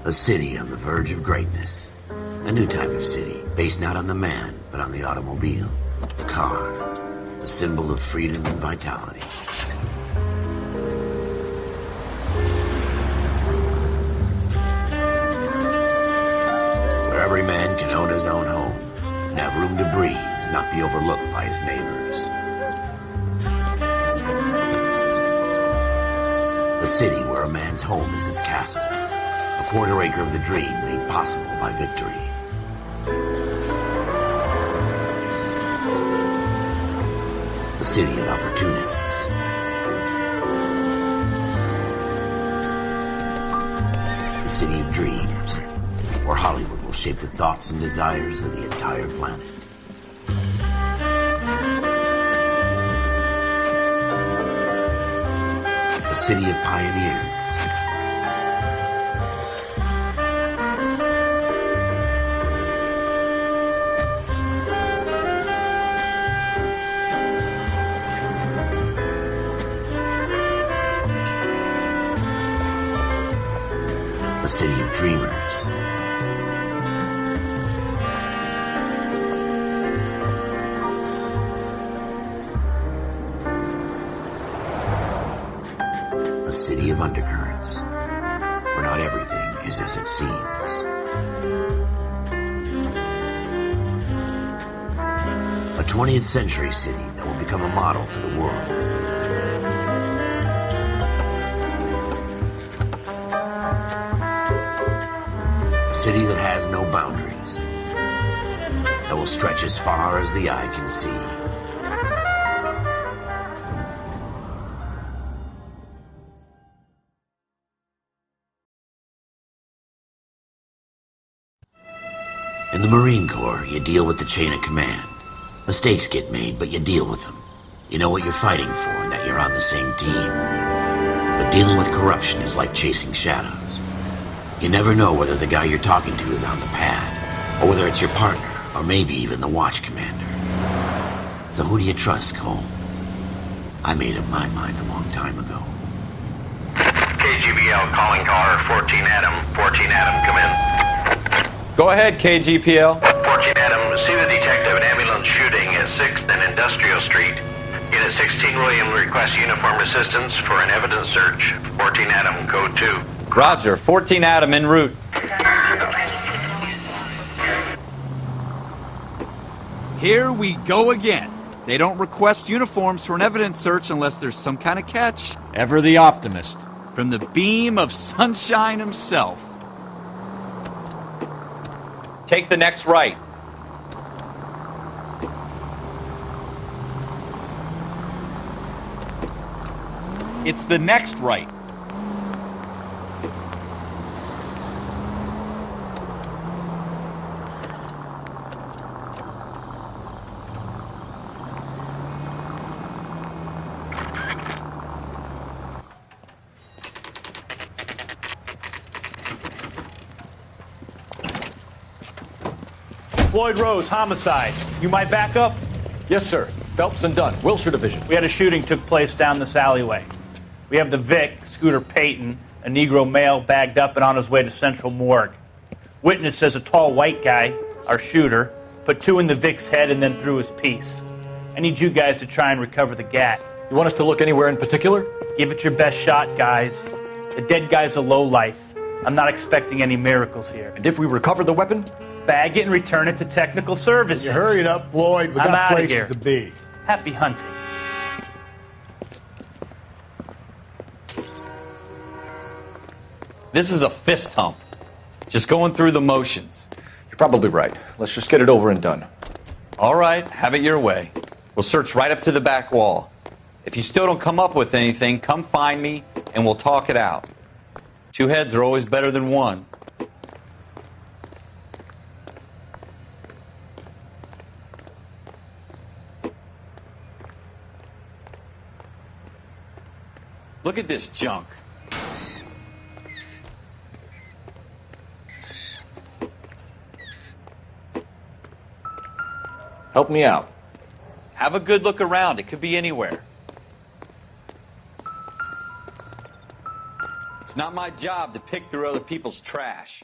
A city on the verge of greatness. A new type of city, based not on the man, but on the automobile. The car. The symbol of freedom and vitality. Where every man can own his own home, and have room to breathe, and not be overlooked by his neighbors. A city where a man's home is his castle. A quarter acre of the dream made possible by victory. A city of opportunists. A city of dreams, where Hollywood will shape the thoughts and desires of the entire planet. A city of pioneers. A city of dreamers. A city of undercurrents, where not everything is as it seems. A 20th century city that will become a model for the world. A city that has no boundaries, that will stretch as far as the eye can see. In the Marine Corps, you deal with the chain of command. Mistakes get made, but you deal with them. You know what you're fighting for and that you're on the same team. But dealing with corruption is like chasing shadows. You never know whether the guy you're talking to is on the pad, or whether it's your partner, or maybe even the watch commander. So who do you trust, Cole? I made up my mind a long time ago. KGBL calling caller 14 Adam. 14 Adam, come in. Go ahead, KGPL. 14 Adam, see the detective, an ambulance shooting at 6th and Industrial Street. Unit 16 William requests uniform assistance for an evidence search. 14 Adam, code 2. Roger, 14 Adam en route. Here we go again. They don't request uniforms for an evidence search unless there's some kind of catch. Ever the optimist. From the beam of sunshine himself. Take the next right. It's the next right. Floyd Rose, homicide. You might back up? Yes, sir. Phelps and Dunn, Wilshire Division. We had a shooting took place down this alleyway. We have the Vic, Scooter Payton, a Negro male bagged up and on his way to Central Morgue. Witness says a tall white guy, our shooter, put 2 in the Vic's head and then threw his piece. I need you guys to try and recover the gat. You want us to look anywhere in particular? Give it your best shot, guys. The dead guy's a lowlife. I'm not expecting any miracles here. And if we recover the weapon? Bag it and return it to technical services. You hurry it up, Floyd. We I'm got outta places here. to be. Happy hunting. This is a fist hump. Just going through the motions. You're probably right. Let's just get it over and done. All right, have it your way. We'll search right up to the back wall. If you still don't come up with anything, come find me and we'll talk it out. 2 heads are always better than 1. Look at this junk. Help me out. Have a good look around. It could be anywhere. It's not my job to pick through other people's trash.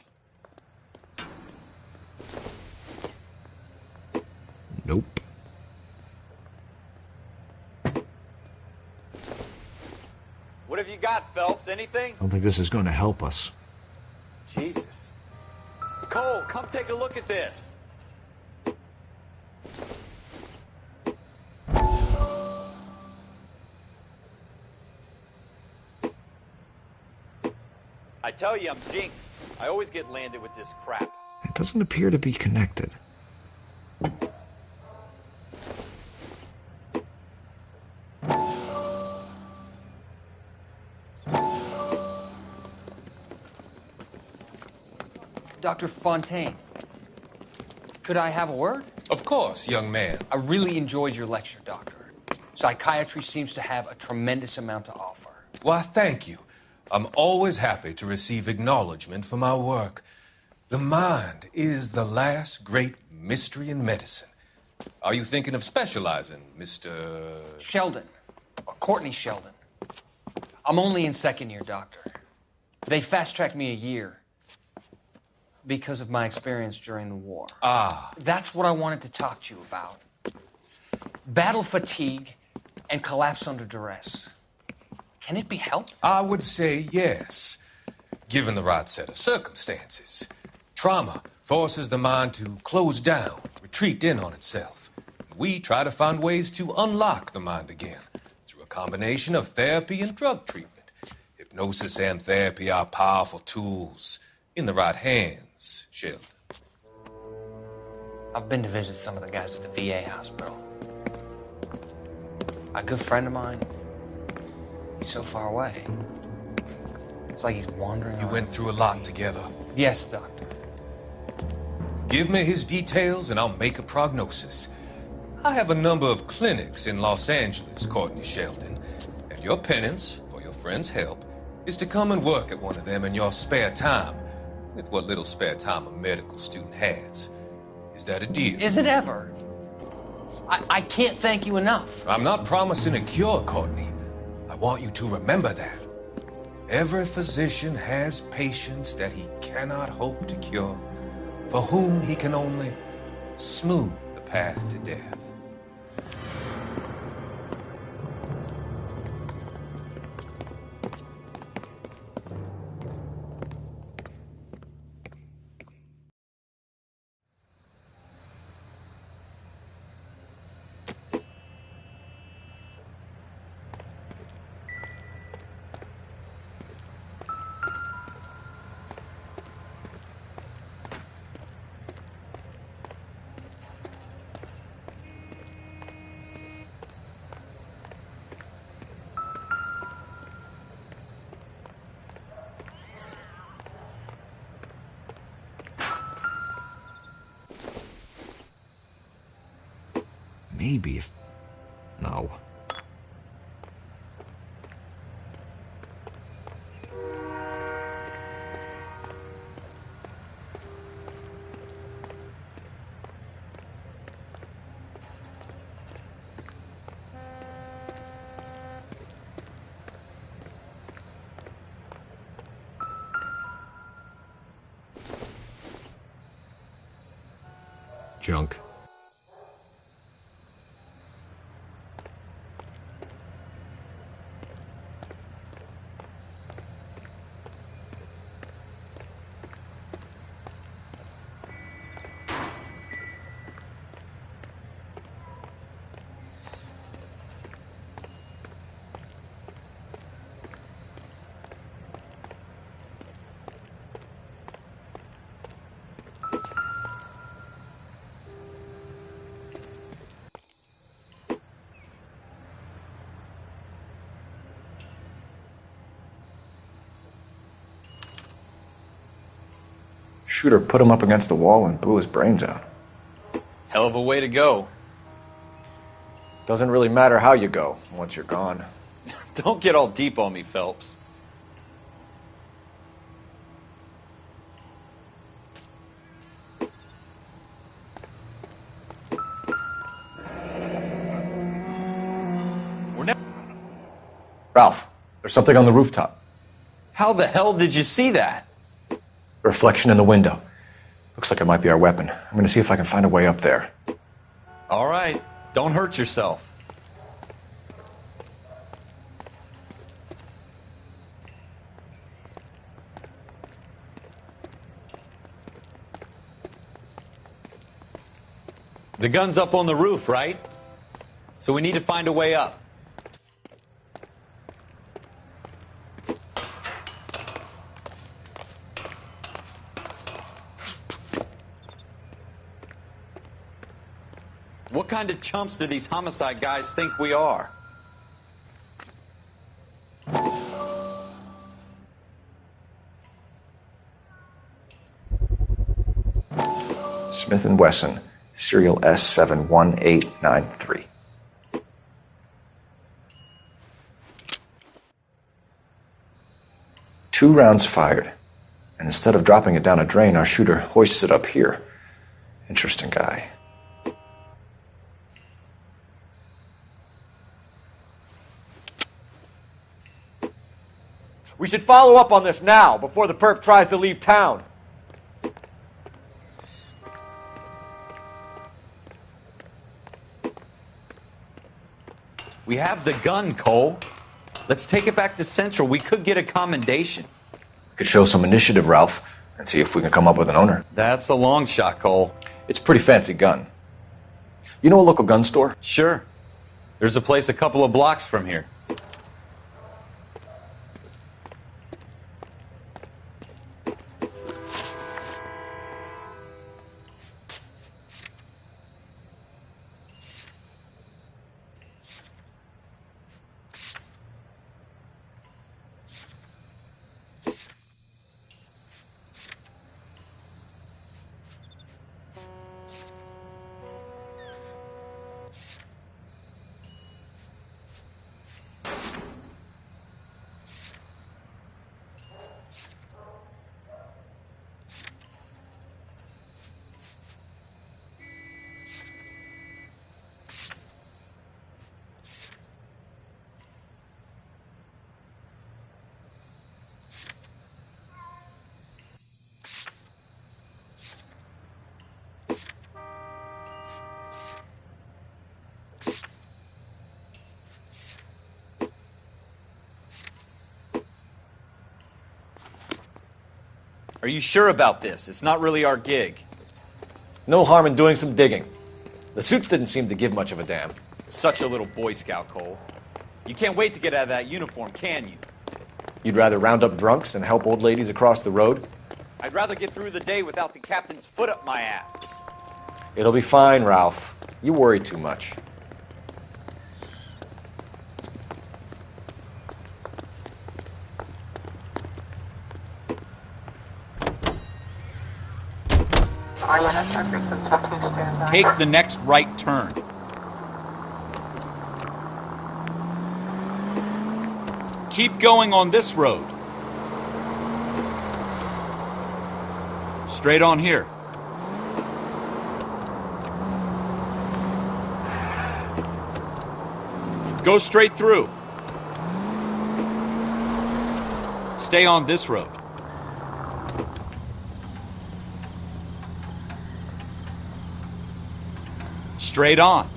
Nope. What have you got, Phelps? Anything? I don't think this is going to help us. Jesus. Cole, come take a look at this. I tell you, I'm jinxed. I always get landed with this crap. It doesn't appear to be connected. Dr. Fontaine, could I have a word? Of course, young man. I really enjoyed your lecture, Doctor. Psychiatry seems to have a tremendous amount to offer. Why, thank you. I'm always happy to receive acknowledgement for my work. The mind is the last great mystery in medicine. Are you thinking of specializing, Mr. Sheldon. Courtney Sheldon. I'm only in second year, Doctor. They fast-tracked me a year because of my experience during the war. Ah. That's what I wanted to talk to you about. Battle fatigue and collapse under duress. Can it be helped? I would say yes, given the right set of circumstances. Trauma forces the mind to close down, retreat in on itself. We try to find ways to unlock the mind again through a combination of therapy and drug treatment. Hypnosis and therapy are powerful tools in the right hands, Sheldon. I've been to visit some of the guys at the VA hospital. A good friend of mine, he's so far away. It's like he's wandering You around. went through a lot together. Yes, Doctor. Give me his details and I'll make a prognosis. I have a number of clinics in Los Angeles, Courtney Sheldon, and your penance for your friend's help is to come and work at one of them in your spare time, with what little spare time a medical student has. Is that a deal? Is it ever? I can't thank you enough. I'm not promising a cure, Courtney. I want you to remember that. Every physician has patients that he cannot hope to cure, for whom he can only smooth the path to death. Maybe if... No. Junk. Shooter put him up against the wall and blew his brains out. Hell of a way to go. Doesn't really matter how you go once you're gone. Don't get all deep on me, Phelps. Ralph, there's something on the rooftop. How the hell did you see that? Reflection in the window. Looks like it might be our weapon. I'm gonna see if I can find a way up there. All right, don't hurt yourself. The gun's up on the roof, right? So we need to find a way up. What kind of chumps do these homicide guys think we are? Smith & Wesson, serial S71893. Two rounds fired, and instead of dropping it down a drain, our shooter hoists it up here. Interesting guy. We should follow up on this now, before the perp tries to leave town. We have the gun, Cole. Let's take it back to Central. We could get a commendation. Could show some initiative, Ralph, and see if we can come up with an owner. That's a long shot, Cole. It's a pretty fancy gun. You know a local gun store? Sure. There's a place a couple of blocks from here. Are you sure about this? It's not really our gig. No harm in doing some digging. The suits didn't seem to give much of a damn. Such a little Boy Scout, Cole. You can't wait to get out of that uniform, can you? You'd rather round up drunks and help old ladies across the road? I'd rather get through the day without the captain's foot up my ass. It'll be fine, Ralph. You worry too much. Take the next right turn. Keep going on this road. Straight on here. Go straight through. Stay on this road. Straight on.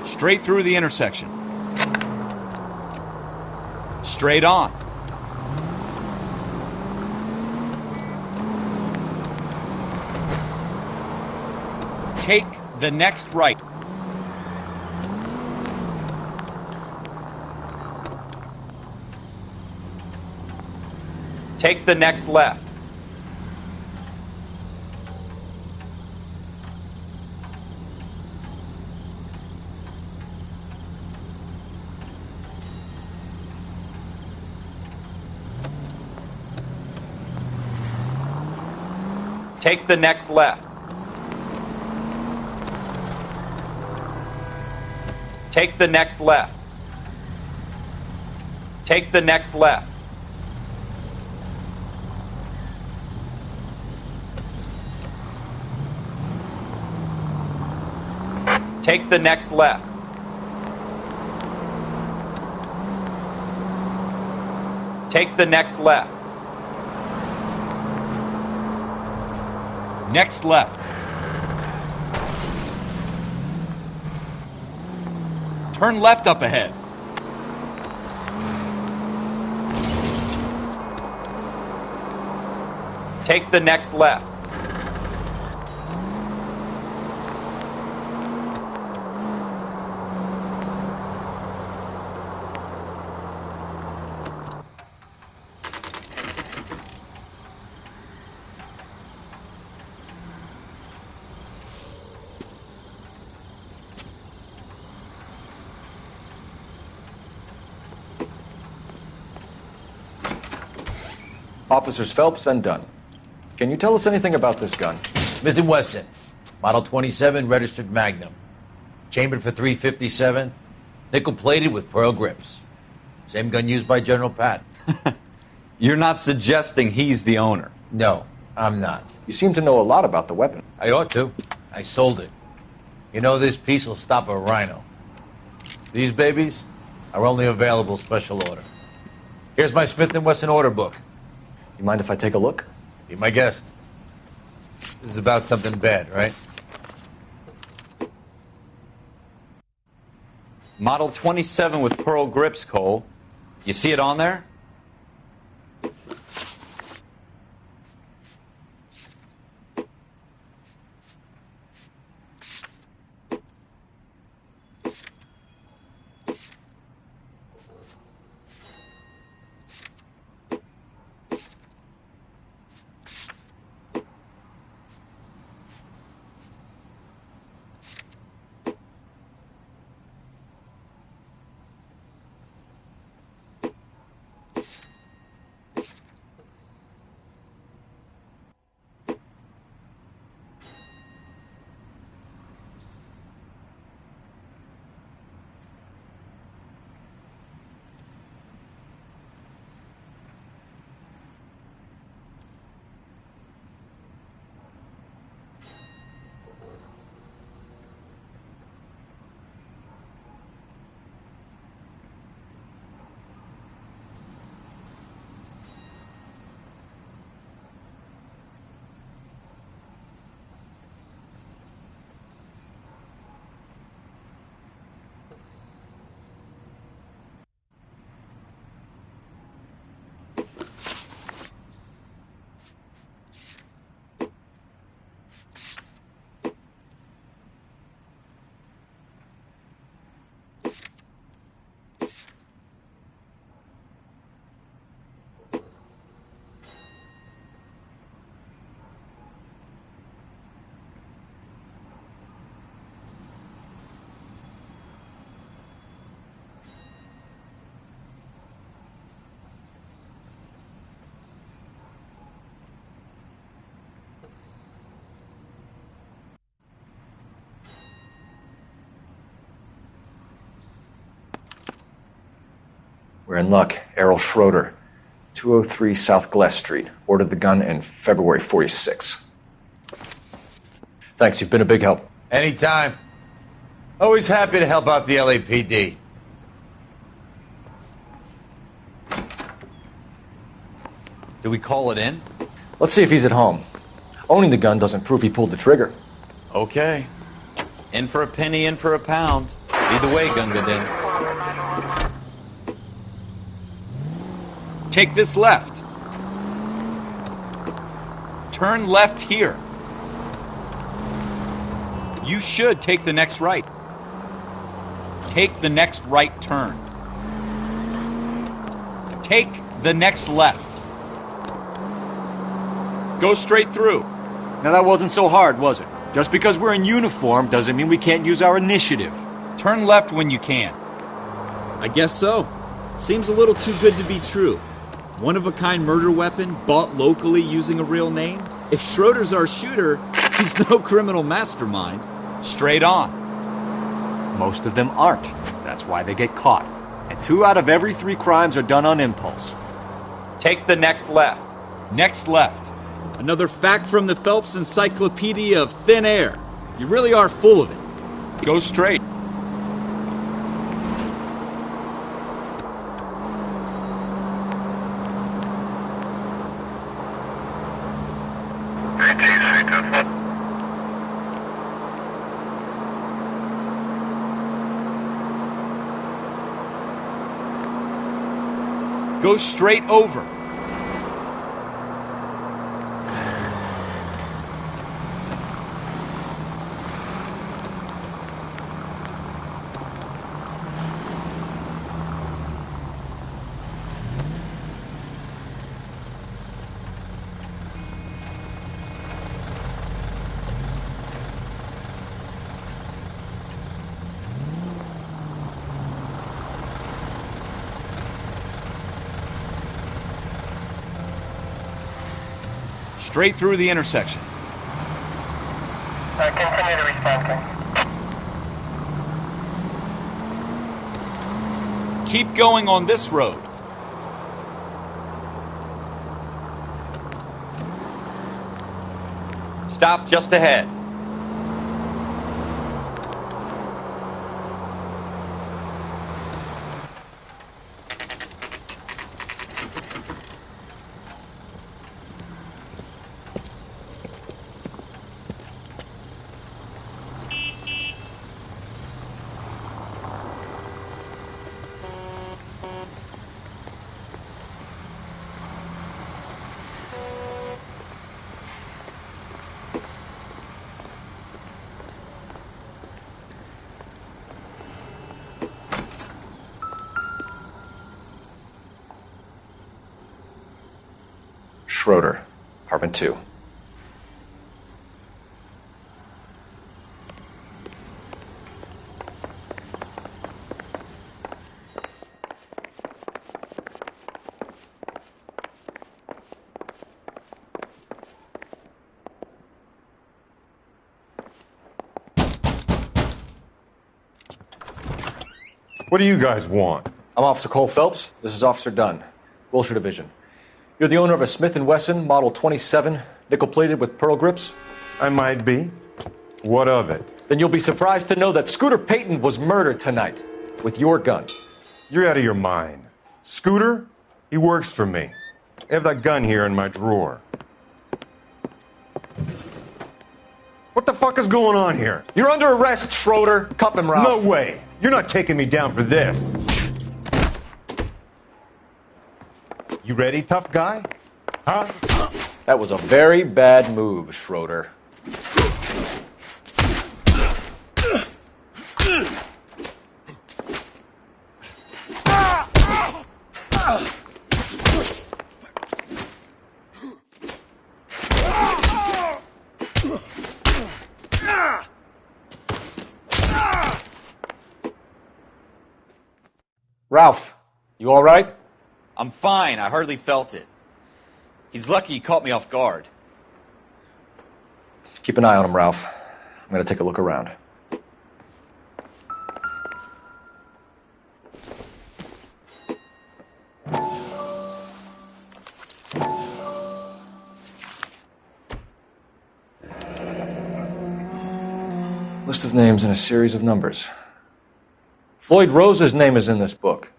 Straight through the intersection. Straight on. Take the next right. Take the next left. Take the next left. Take the next left. Take the next left. Take the next left. Take the next left. Next left. Turn left up ahead. Take the next left. Officers Phelps and Dunn. Can you tell us anything about this gun? Smith & Wesson, Model 27, registered Magnum. Chambered for .357, nickel-plated with pearl grips. Same gun used by General Patton. You're not suggesting he's the owner? No, I'm not. You seem to know a lot about the weapon. I ought to. I sold it. You know, this piece will stop a rhino. These babies are only available special order. Here's my Smith & Wesson order book. You mind if I take a look? Be my guest. This is about something bad, right? Model 27 with pearl grips, Cole. You see it on there? We're in luck. Errol Schroeder, 203 South Glass Street. Ordered the gun in February '46. Thanks, you've been a big help. Anytime. Always happy to help out the LAPD. Do we call it in? Let's see if he's at home. Owning the gun doesn't prove he pulled the trigger. Okay. In for a penny, in for a pound. Either way, Gunga Din. Take this left. Turn left here. You should take the next right. Take the next right turn. Take the next left. Go straight through. Now that wasn't so hard, was it? Just because we're in uniform doesn't mean we can't use our initiative. Turn left when you can. I guess so. Seems a little too good to be true. One-of-a-kind murder weapon bought locally using a real name? If Schroeder's our shooter, he's no criminal mastermind. Straight on. Most of them aren't. That's why they get caught. And 2 out of every 3 crimes are done on impulse. Take the next left. Next left. Another fact from the Phelps Encyclopedia of Thin Air. You really are full of it. Go straight. Go straight over. Straight through the intersection. Continue to respond. Keep going on this road. Stop just ahead. Schroeder, apartment 2. What do you guys want? I'm Officer Cole Phelps. This is Officer Dunn, Wilshire Division. You're the owner of a Smith & Wesson Model 27, nickel-plated with pearl grips? I might be. What of it? Then you'll be surprised to know that Scooter Payton was murdered tonight with your gun. You're out of your mind. Scooter? He works for me. I have that gun here in my drawer. What the fuck is going on here? You're under arrest, Schroeder. Cuff him, Ralph. No way. You're not taking me down for this. You ready, tough guy? Huh? That was a very bad move, Schroeder. Ralph, you all right? I'm fine. I hardly felt it. He's lucky he caught me off guard. Keep an eye on him, Ralph. I'm going to take a look around. List of names and a series of numbers. Floyd Rose's name is in this book.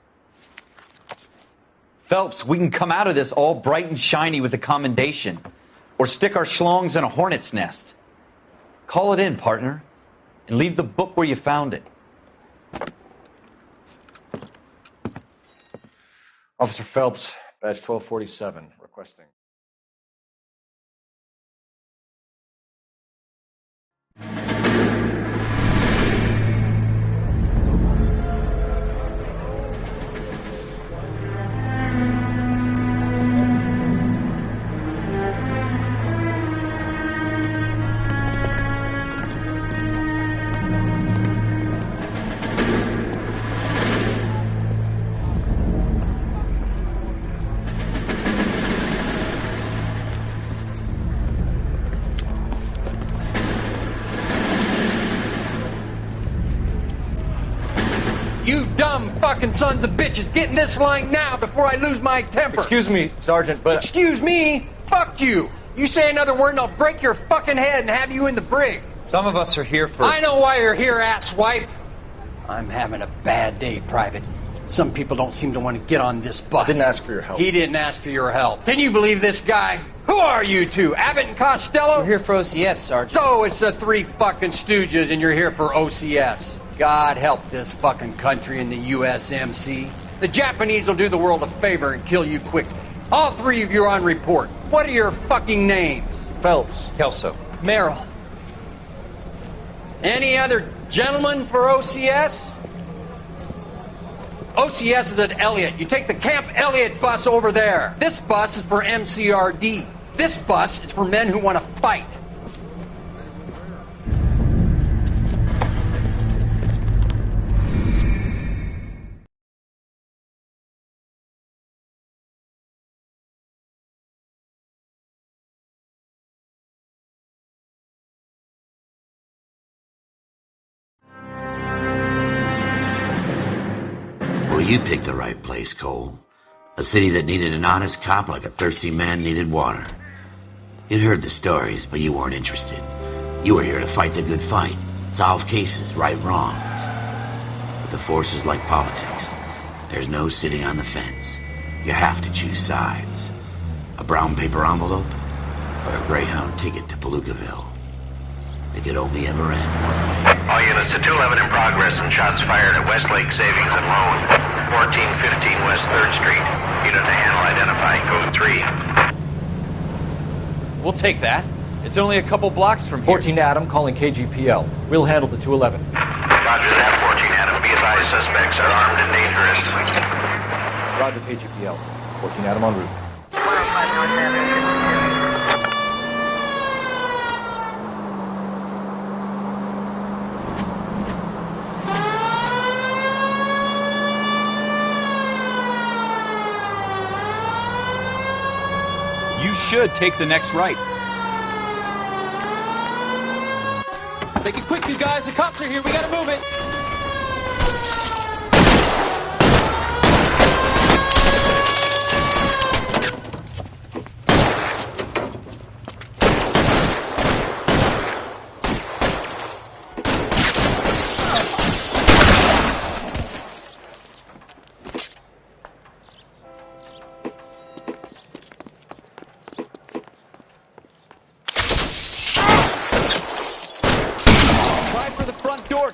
Phelps, we can come out of this all bright and shiny with a commendation. Or stick our schlongs in a hornet's nest. Call it in, partner. And leave the book where you found it. Officer Phelps, badge 1247, requesting. You dumb fucking sons of bitches, get in this line now before I lose my temper. Excuse me, Sergeant, but... Excuse me? Fuck you. You say another word and I'll break your fucking head and have you in the brig. Some of us are here for... I know why you're here, asswipe. I'm having a bad day, Private. Some people don't seem to want to get on this bus. I didn't ask for your help. He didn't ask for your help. Can you believe this guy? Who are you two? Abbott and Costello? We're here for OCS, Sergeant. So it's the three fucking stooges and you're here for OCS. God help this fucking country and the USMC. The Japanese will do the world a favor and kill you quickly. All three of you are on report. What are your fucking names? Phelps. Kelso. Merrill. Any other gentlemen for OCS? OCS is at Elliott. You take the Camp Elliott bus over there. This bus is for MCRD. This bus is for men who want to fight. Well, you picked the right place, Cole. A city that needed an honest cop like a thirsty man needed water. You'd heard the stories, but you weren't interested. You were here to fight the good fight, solve cases, right wrongs. But the force is like politics. There's no sitting on the fence. You have to choose sides. A brown paper envelope or a Greyhound ticket to Palookaville. It could only ever end one way. All units to 211 in progress and shots fired at Westlake Savings and Loan, 1415 West 3rd Street. Unit to handle identify code 3. We'll take that. It's only a couple blocks from here. 14 Adam calling KGPL. We'll handle the 211. Roger that, 14 Adam. Be advised suspects are armed and dangerous. Roger, KGPL. 14 Adam en route. You should take the next right. Make it quick, you guys. The cops are here. We gotta move it.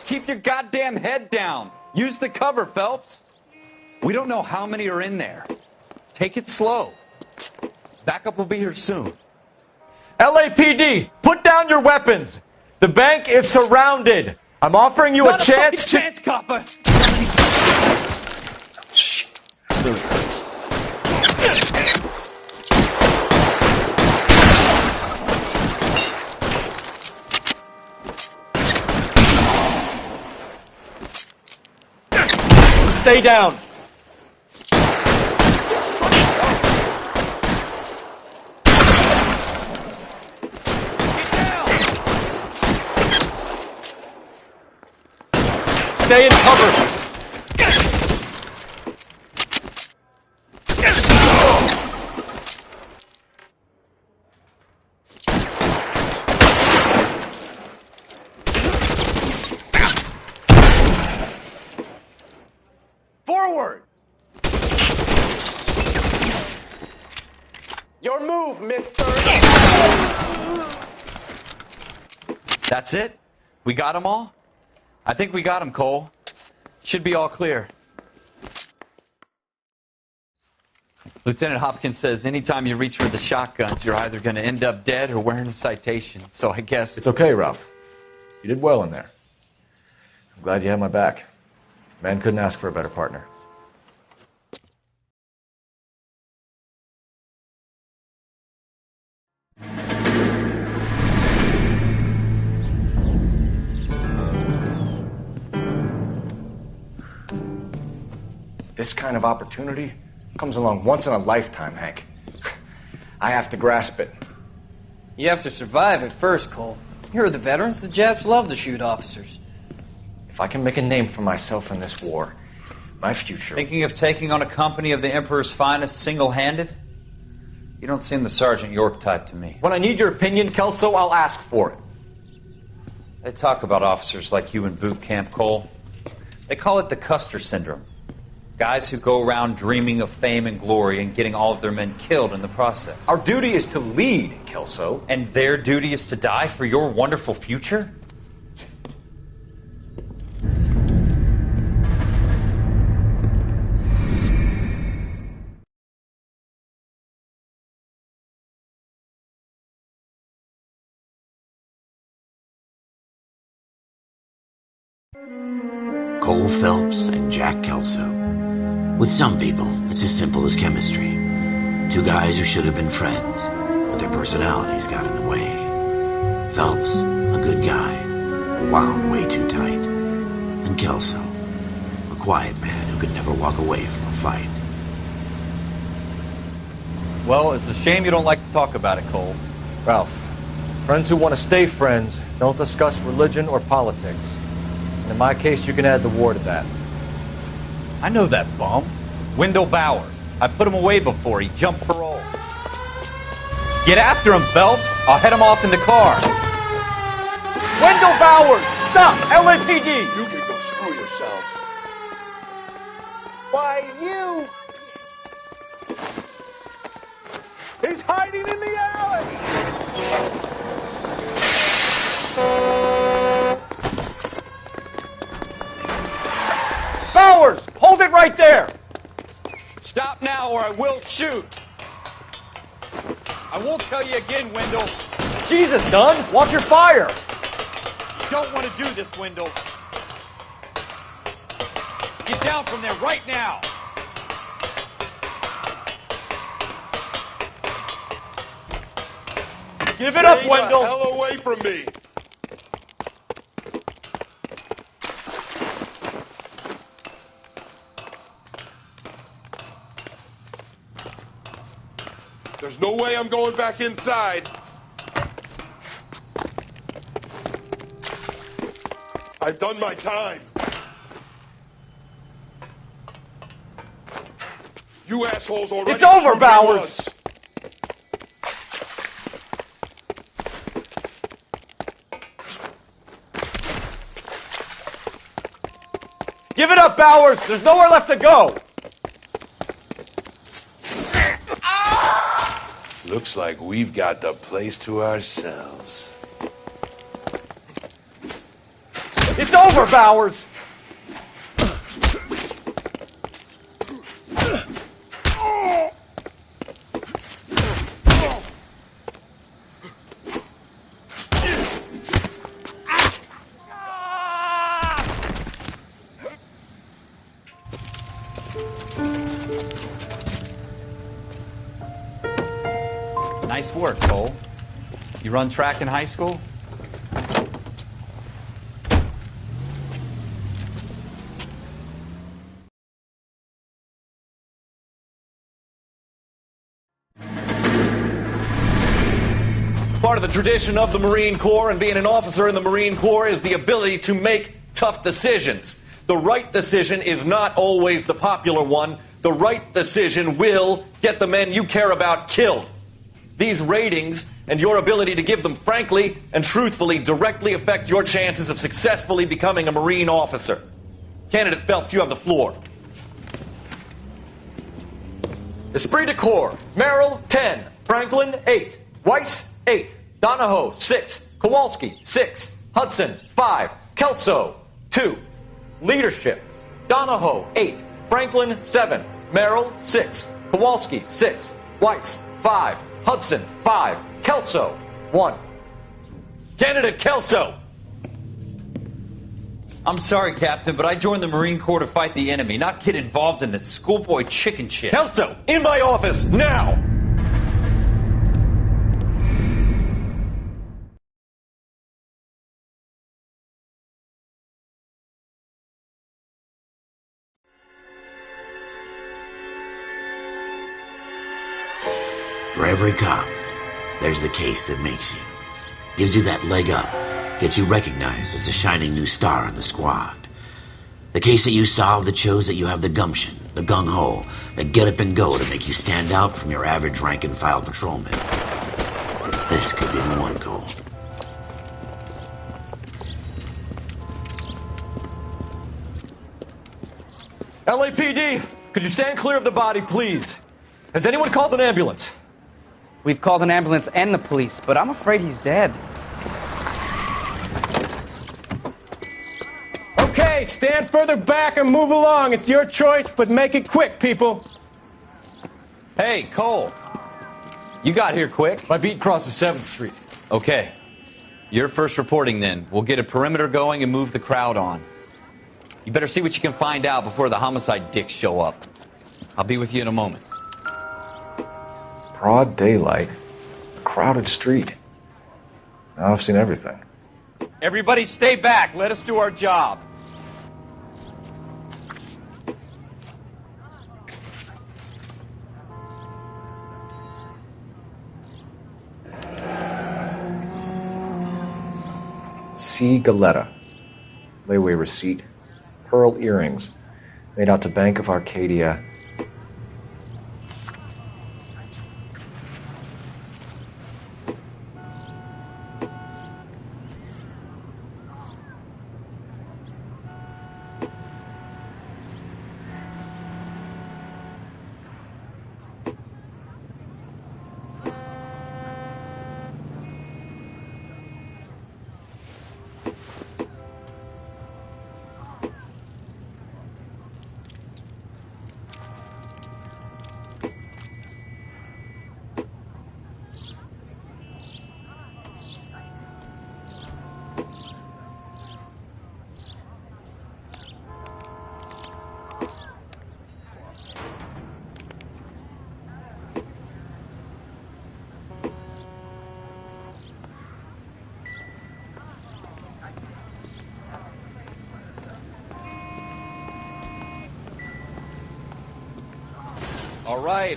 Keep your goddamn head down. Use the cover, Phelps. We don't know how many are in there. Take it slow. Backup will be here soon. LAPD, put down your weapons. The bank is surrounded. I'm offering you a chance to... chance, copper. Shit. It really hurts. Stay down. Stay in cover. Forward! Your move, mister! That's it? We got them all? I think we got them, Cole. Should be all clear. Lieutenant Hopkins says anytime you reach for the shotguns, you're either going to end up dead or wearing a citation. So I guess... It's okay, Ralph. You did well in there. I'm glad you had my back. Man couldn't ask for a better partner. This kind of opportunity comes along once in a lifetime, Hank. I have to grasp it. You have to survive it first, Cole. Here are the veterans. The Japs love to shoot officers. If I can make a name for myself in this war, My future. Thinking of taking on a company of the Emperor's finest single-handed? You don't seem the Sergeant York type to me. When I need your opinion, Kelso, I'll ask for it. They talk about officers like you in boot camp, Cole. They call it the Custer syndrome. Guys who go around dreaming of fame and glory and getting all of their men killed in the process. Our duty is to lead, Kelso. And their duty is to die for your wonderful future? Cole Phelps and Jack Kelso. With some people, it's as simple as chemistry. Two guys who should have been friends, but their personalities got in the way. Phelps, a good guy, wound way too tight. And Kelso, a quiet man who could never walk away from a fight. Well, it's a shame you don't like to talk about it, Cole. Ralph, friends who want to stay friends don't discuss religion or politics. And in my case, you can add the war to that. I know that bum. Wendell Bowers. I put him away before. He jumped parole. Get after him, Phelps. I'll head him off in the car. Wendell Bowers! Stop! LAPD! You can go screw yourselves. Why, you... He's hiding in the alley! Bowers! Hold it right there! Stop now or I will shoot. I won't tell you again, Wendell. Jesus, Dunn! Watch your fire! You don't want to do this, Wendell. Get down from there right now. Give it up, Stay Wendell! the hell away from me! There's no way I'm going back inside. I've done my time. You assholes already... It's over, screwed me Bowers! once. Give it up, Bowers! There's nowhere left to go! Looks like we've got the place to ourselves. It's over, Bowers! Nice work, Cole. You run track in high school? Part of the tradition of the Marine Corps and being an officer in the Marine Corps is the ability to make tough decisions. The right decision is not always the popular one. The right decision will get the men you care about killed. These ratings and your ability to give them frankly and truthfully directly affect your chances of successfully becoming a Marine officer. Candidate Phelps, you have the floor. Esprit de Corps, Merrill, 10. Franklin, 8. Weiss, 8. Donahoe, 6. Kowalski, 6. Hudson, 5. Kelso, 2. Leadership, Donahoe, 8. Franklin, 7. Merrill, 6. Kowalski, 6. Weiss, 5. Hudson, 5. Kelso, 1. Candidate Kelso! I'm sorry, Captain, but I joined the Marine Corps to fight the enemy, not get involved in this schoolboy chicken shit. Kelso, in my office, now! For every cop, there's the case that makes you. Gives you that leg up. Gets you recognized as the shining new star in the squad. The case that you solved that shows that you have the gumption, the gung-ho, the get-up-and-go to make you stand out from your average rank-and-file patrolman. This could be the one, Cole. LAPD, could you stand clear of the body, please? Has anyone called an ambulance? We've called an ambulance and the police, but I'm afraid he's dead. Okay, stand further back and move along. It's your choice, but make it quick, people. Hey, Cole. You got here quick. My beat crosses 7th Street. Okay. You're first reporting then. We'll get a perimeter going and move the crowd on. You better see what you can find out before the homicide dicks show up. I'll be with you in a moment. Broad daylight. A crowded street. Now I've seen everything. Everybody stay back. Let us do our job. C. Galetta. Layaway receipt. Pearl earrings. Made out to Bank of Arcadia.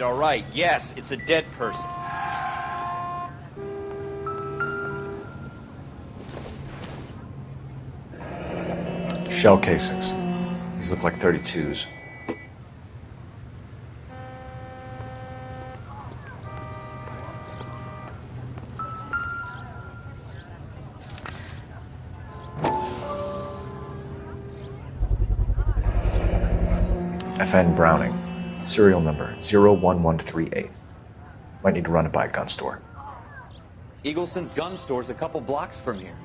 All right. Yes, it's a dead person. Shell casings. These look like 32s. FN Browning. Serial number 01138. Might need to run it by a gun store. Eagleson's gun store's a couple blocks from here.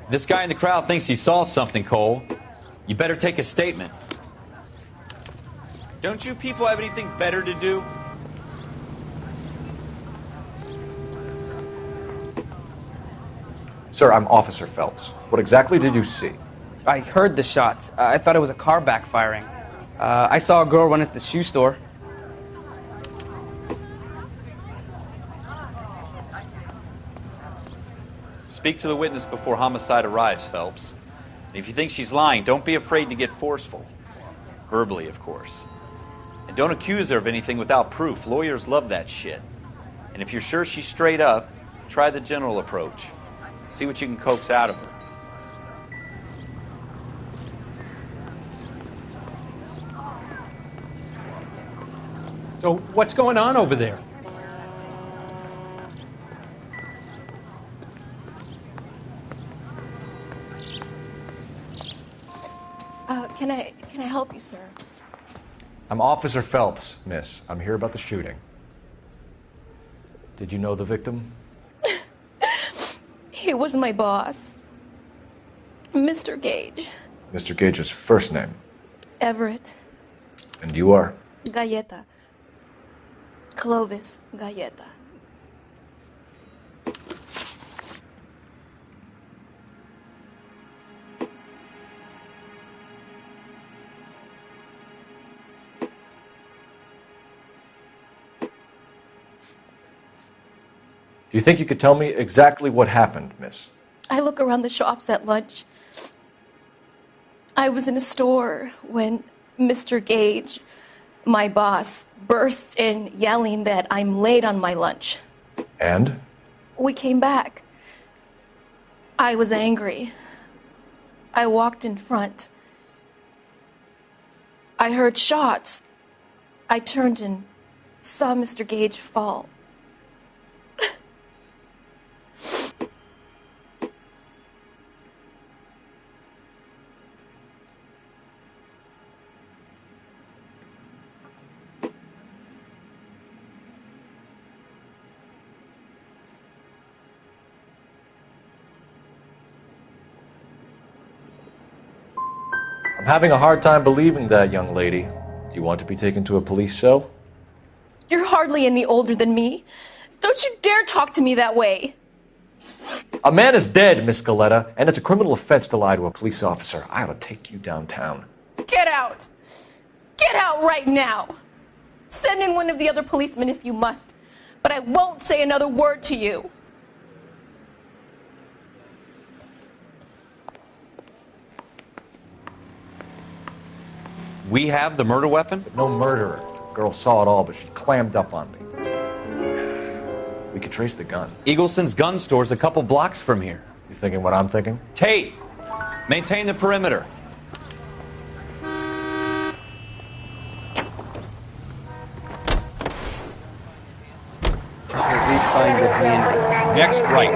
This guy in the crowd thinks he saw something, Cole. You better take a statement. Don't you people have anything better to do? Sir, I'm Officer Phelps. What exactly did you see? I heard the shots. I thought it was a car backfiring. I saw a girl run at the shoe store. Speak to the witness before homicide arrives, Phelps. And if you think she's lying, don't be afraid to get forceful. Verbally, of course. And don't accuse her of anything without proof. Lawyers love that shit. And if you're sure she's straight up, try the general approach. See what you can coax out of her. So what's going on over there? Can I help you, sir? I'm Officer Phelps, miss. I'm here about the shooting. Did you know the victim? He was my boss, Mr. Gage. Mr. Gage's first name. Everett. And you are? Galleta. Clovis Galleta. Do you think you could tell me exactly what happened, miss? I look around the shops at lunch. I was in a store when Mr. Gage, my boss, bursts in yelling that I'm late on my lunch. And? We came back. I was angry. I walked in front. I heard shots. I turned and saw Mr. Gage fall. I'm having a hard time believing that, young lady. Do you want to be taken to a police cell? You're hardly any older than me. Don't you dare talk to me that way. A man is dead, Miss Galetta, and it's a criminal offense to lie to a police officer. I ought to take you downtown. Get out. Get out right now. Send in one of the other policemen if you must, but I won't say another word to you. We have the murder weapon? But no murderer. The girl saw it all, but she clammed up on me. We could trace the gun. Eagleson's gun store's a couple blocks from here. You thinking what I'm thinking? Tate, maintain the perimeter. Next right.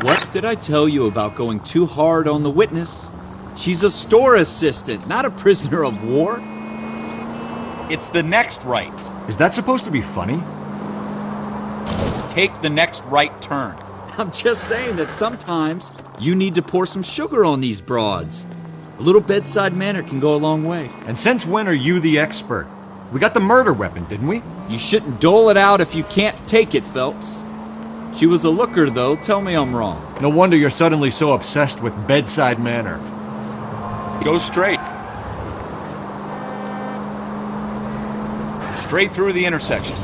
What did I tell you about going too hard on the witness? She's a store assistant, not a prisoner of war. It's the next right. Is that supposed to be funny? Take the next right turn. I'm just saying that sometimes you need to pour some sugar on these broads. A little bedside manner can go a long way. And since when are you the expert? We got the murder weapon, didn't we? You shouldn't dole it out if you can't take it, Phelps. She was a looker, though. Tell me I'm wrong. No wonder you're suddenly so obsessed with bedside manner. Go straight. Straight through the intersection.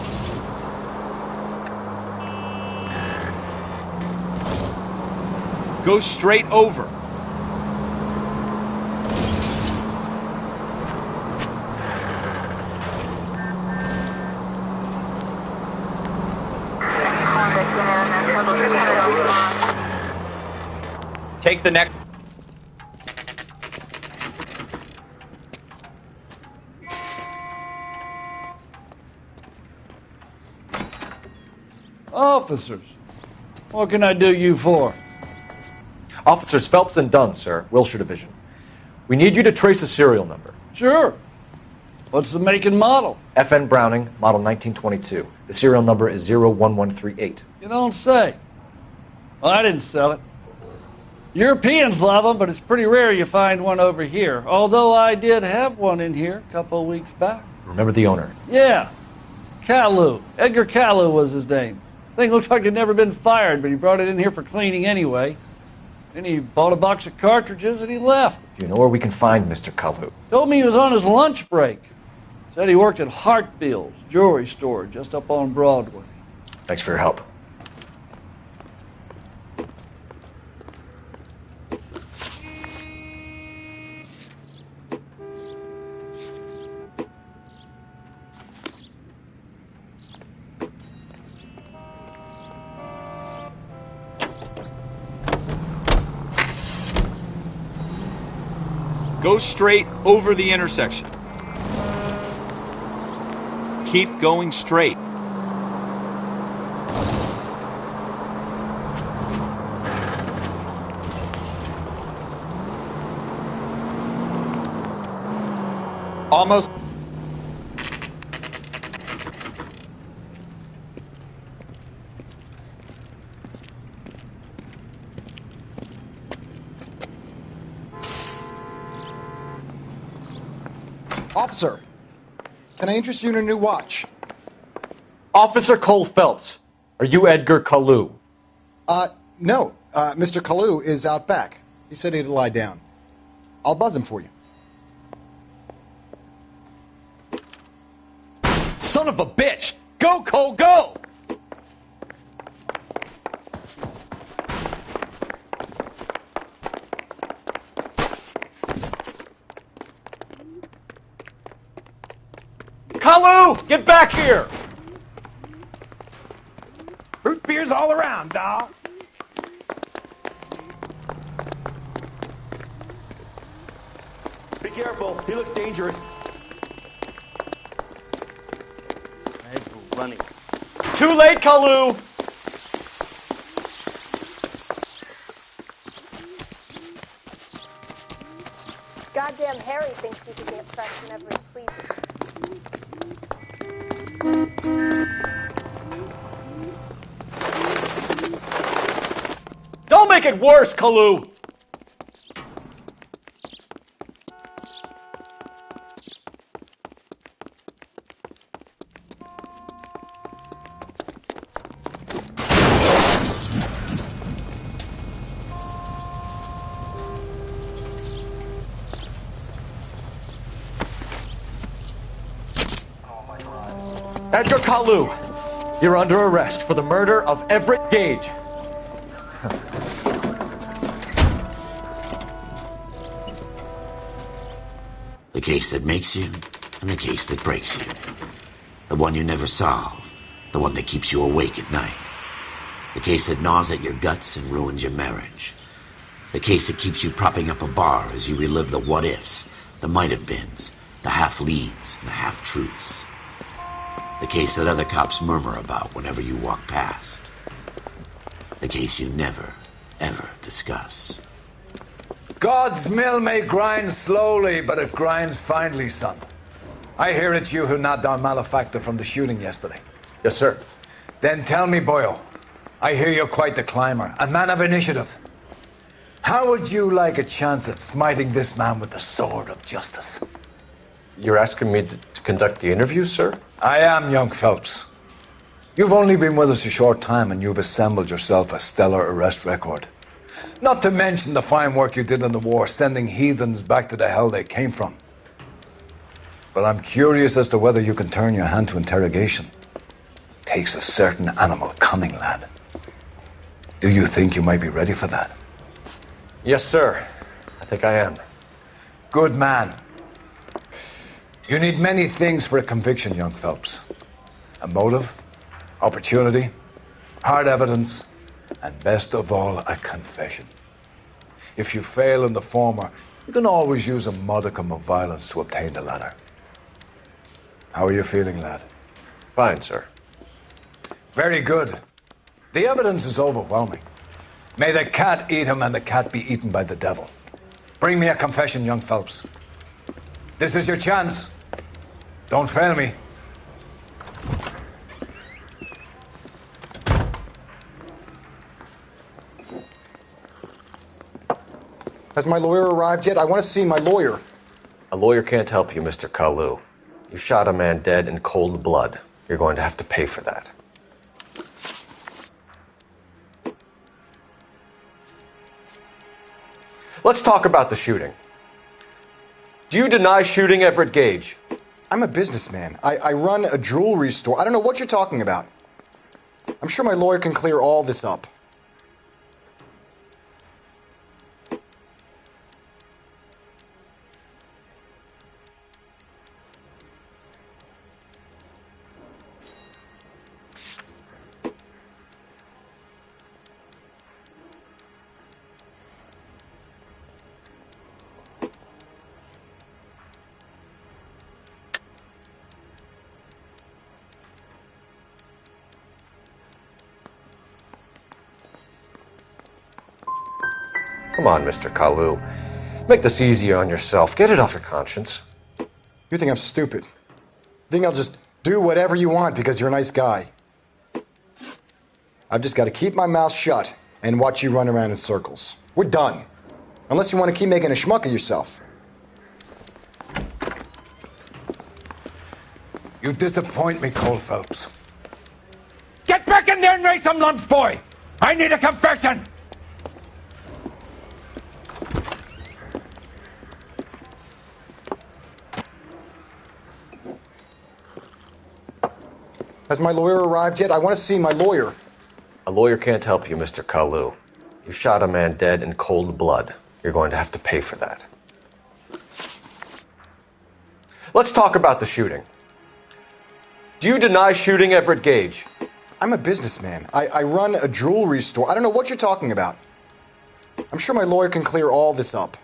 Go straight over. Take the next. Officers, what can I do you for? Officers Phelps and Dunn, sir, Wilshire Division. We need you to trace a serial number. Sure. What's the make and model? FN Browning, model 1922. The serial number is 01138. You don't say. Well, I didn't sell it. Europeans love them, but it's pretty rare you find one over here. Although I did have one in here a couple of weeks back. Remember the owner? Yeah. Caillou. Edgar Caillou was his name. Thing looked like he'd never been fired, but he brought it in here for cleaning anyway. Then he bought a box of cartridges and he left. Do you know where we can find Mr. Caillou? Told me he was on his lunch break. Said he worked at Hartfield's jewelry store just up on Broadway. Thanks for your help. Go straight over the intersection. Keep going straight. Almost. Officer, can I interest you in a new watch? Officer Cole Phelps, are you Edgar Caillou? No. Mr. Caillou is out back. He said he'd lie down. I'll buzz him for you. Son of a bitch! Go, Cole, go! Get back here! Root beers all around, dawg. Be careful. He looks dangerous. Running. Too late, Kalu! Goddamn Harry thinks he can be oppressed whenever he pleases. Don't make it worse, Kalu! Edgar Kalu, you're under arrest for the murder of Everett Gage. The case that makes you and the case that breaks you. The one you never solve. The one that keeps you awake at night. The case that gnaws at your guts and ruins your marriage. The case that keeps you propping up a bar as you relive the what-ifs, the might-have-beens, the half-leads, and the half-truths. The case that other cops murmur about whenever you walk past. The case you never, ever discuss. God's mill may grind slowly, but it grinds finely, son. I hear it's you who nabbed our malefactor from the shooting yesterday. Yes, sir. Then tell me, Boyle, I hear you're quite the climber, a man of initiative. How would you like a chance at smiting this man with the sword of justice? You're asking me to conduct the interview, sir? I am, young Phelps. You've only been with us a short time and you've assembled yourself a stellar arrest record. Not to mention the fine work you did in the war, sending heathens back to the hell they came from. But I'm curious as to whether you can turn your hand to interrogation. Takes a certain animal cunning, lad. Do you think you might be ready for that? Yes, sir. I think I am. Good man. You need many things for a conviction, young Phelps. A motive, opportunity, hard evidence, and best of all, a confession. If you fail in the former, you can always use a modicum of violence to obtain the latter. How are you feeling, lad? Fine, sir. Very good. The evidence is overwhelming. May the cat eat him and the cat be eaten by the devil. Bring me a confession, young Phelps. This is your chance. Don't fail me. Has my lawyer arrived yet? I want to see my lawyer. A lawyer can't help you, Mr. Kalu. You shot a man dead in cold blood. You're going to have to pay for that. Let's talk about the shooting. Do you deny shooting Everett Gage? I'm a businessman. I run a jewelry store. I don't know what you're talking about. I'm sure my lawyer can clear all this up. Come on, Mr. Kalu. Make this easier on yourself. Get it off your conscience. You think I'm stupid? You think I'll just do whatever you want because you're a nice guy? I've just got to keep my mouth shut and watch you run around in circles. We're done. Unless you want to keep making a schmuck of yourself. You disappoint me, Cole Phelps. Get back in there and raise some lumps, boy! I need a confession! Has my lawyer arrived yet? I want to see my lawyer. A lawyer can't help you, Mr. Kalu. You shot a man dead in cold blood. You're going to have to pay for that. Let's talk about the shooting. Do you deny shooting Everett Gage? I'm a businessman. I run a jewelry store. I don't know what you're talking about. I'm sure my lawyer can clear all this up.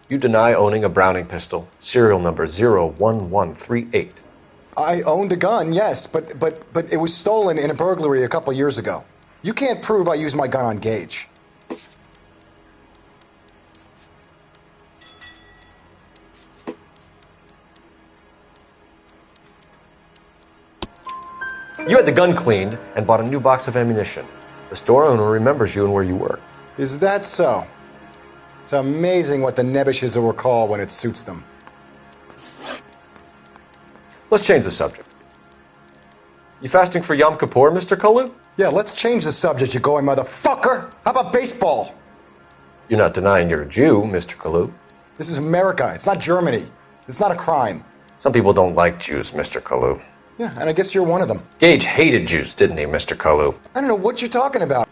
You deny owning a Browning pistol, serial number 01138. I owned a gun, yes, but it was stolen in a burglary a couple years ago. You can't prove I used my gun on Gage. You had the gun cleaned and bought a new box of ammunition. The store owner remembers you and where you work. Is that so? It's amazing what the nebbishes will recall when it suits them. Let's change the subject. You fasting for Yom Kippur, Mr. Kalu? Yeah, let's change the subject, you going motherfucker. How about baseball? You're not denying you're a Jew, Mr. Kalu. This is America. It's not Germany. It's not a crime. Some people don't like Jews, Mr. Kalu. Yeah, and I guess you're one of them. Gage hated Jews, didn't he, Mr. Kalu? I don't know what you're talking about.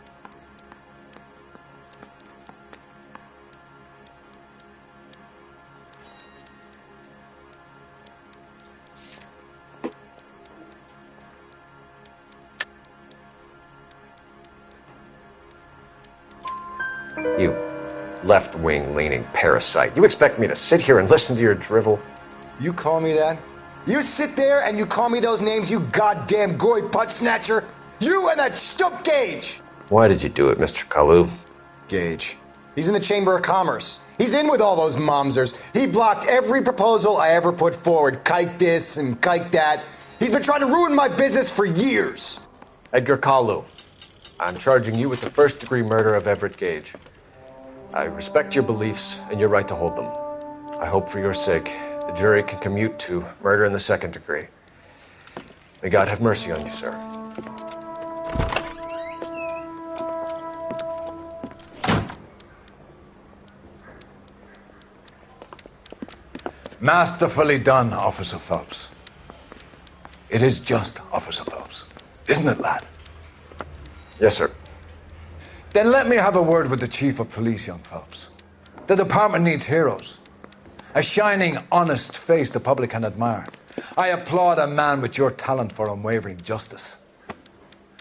You left-wing leaning parasite. You expect me to sit here and listen to your drivel? You call me that? You sit there and you call me those names, you goddamn goy butt snatcher? You and that stup Gage! Why did you do it, Mr. Kalu? Gage. He's in the Chamber of Commerce. He's in with all those momsers. He blocked every proposal I ever put forward. Kike this and kike that. He's been trying to ruin my business for years. Edgar Kalu, I'm charging you with the first-degree murder of Everett Gage. I respect your beliefs and your right to hold them. I hope for your sake the jury can commute to murder in the second degree. May God have mercy on you, sir. Masterfully done, Officer Phelps. It is just Officer Phelps. Isn't it, lad? Yes, sir. Then let me have a word with the Chief of Police, young Phelps. The department needs heroes. A shining, honest face the public can admire. I applaud a man with your talent for unwavering justice.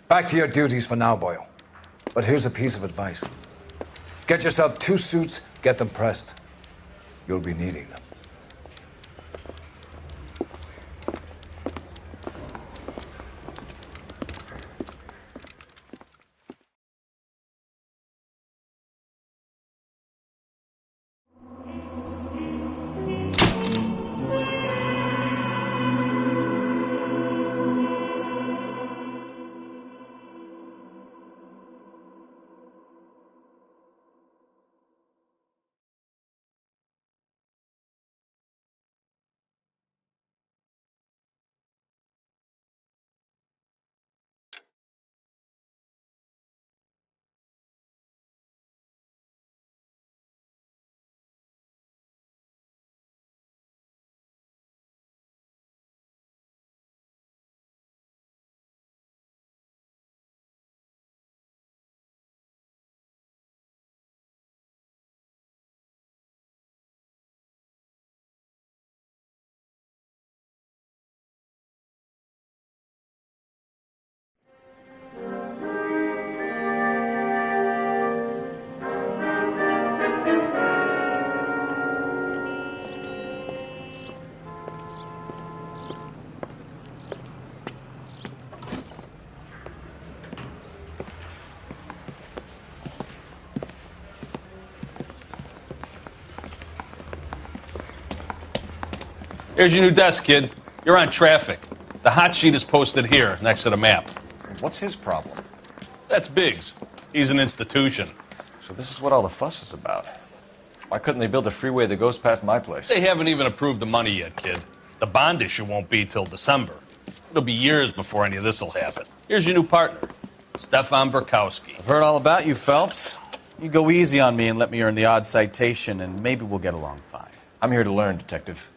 Back to your duties for now, boyo. But here's a piece of advice. Get yourself 2 suits, get them pressed. You'll be needing them. Here's your new desk, kid. You're on traffic. The hot sheet is posted here, next to the map. What's his problem? That's Biggs. He's an institution. So this is what all the fuss is about. Why couldn't they build a freeway that goes past my place? They haven't even approved the money yet, kid. The bond issue won't be till December. It'll be years before any of this will happen. Here's your new partner, Stefan Burkowski. I've heard all about you, Phelps. You go easy on me and let me earn the odd citation, and maybe we'll get along fine. I'm here to learn, Detective.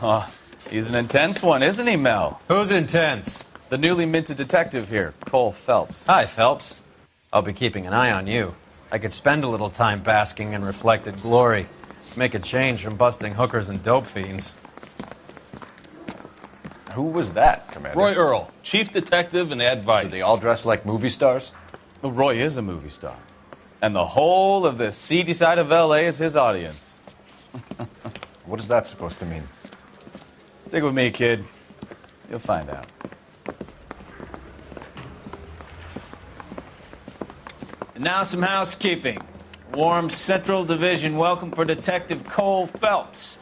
Oh, he's an intense one, isn't he, Mel? Who's intense? The newly minted detective here, Cole Phelps. Hi, Phelps. I'll be keeping an eye on you. I could spend a little time basking in reflected glory. Make a change from busting hookers and dope fiends. Who was that, Commander? Roy Earl, chief detective and advice. Do they all dress like movie stars? Well, Roy is a movie star. And the whole of the seedy side of L.A. is his audience. What is that supposed to mean? Stick with me, kid. You'll find out. And now some housekeeping. Warm Central Division welcome for Detective Cole Phelps.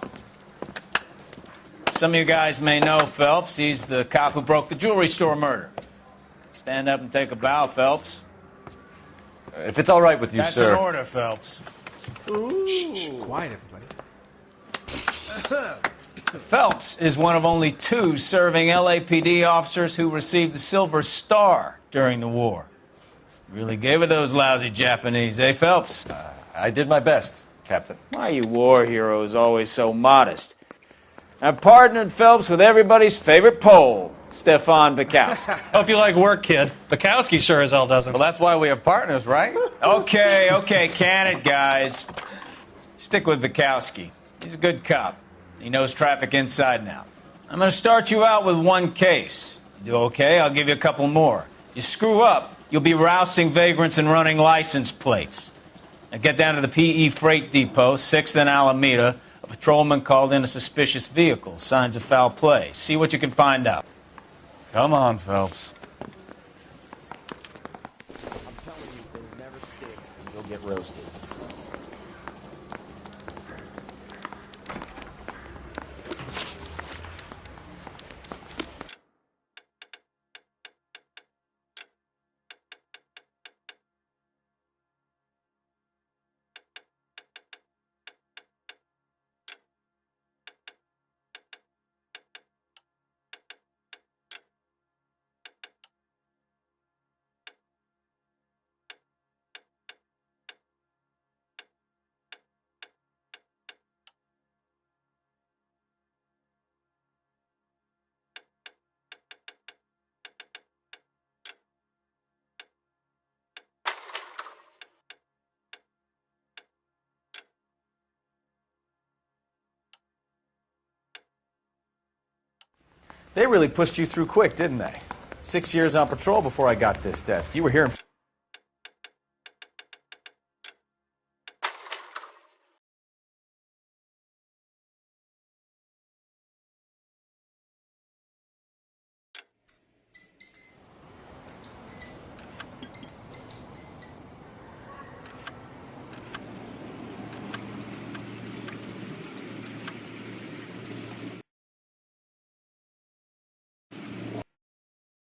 Some of you guys may know Phelps. He's the cop who broke the jewelry store murder. Stand up and take a bow, Phelps. If it's all right with you, That's sir. That's an order, Phelps. Shh, quiet, everybody. Phelps is one of only 2 serving LAPD officers who received the Silver Star during the war. Really gave it those lousy Japanese, eh, Phelps? I did my best, Captain. Why are you war heroes always so modest? I've partnered Phelps with everybody's favorite Pole, Stefan Bukowski. Hope you like work, kid. Bukowski sure as hell doesn't. Well, that's why we have partners, right? Okay, can it, guys. Stick with Bukowski. He's a good cop. He knows traffic inside and out. I'm going to start you out with 1 case. You do okay, I'll give you a couple more. You screw up, you'll be rousting vagrants and running license plates. Now get down to the PE Freight Depot, 6th and Alameda. A patrolman called in a suspicious vehicle. Signs of foul play. See what you can find out. Come on, Phelps. I'm telling you, they'll never stick and you'll get roasted. They really pushed you through quick, didn't they? 6 years on patrol before I got this desk. You were here in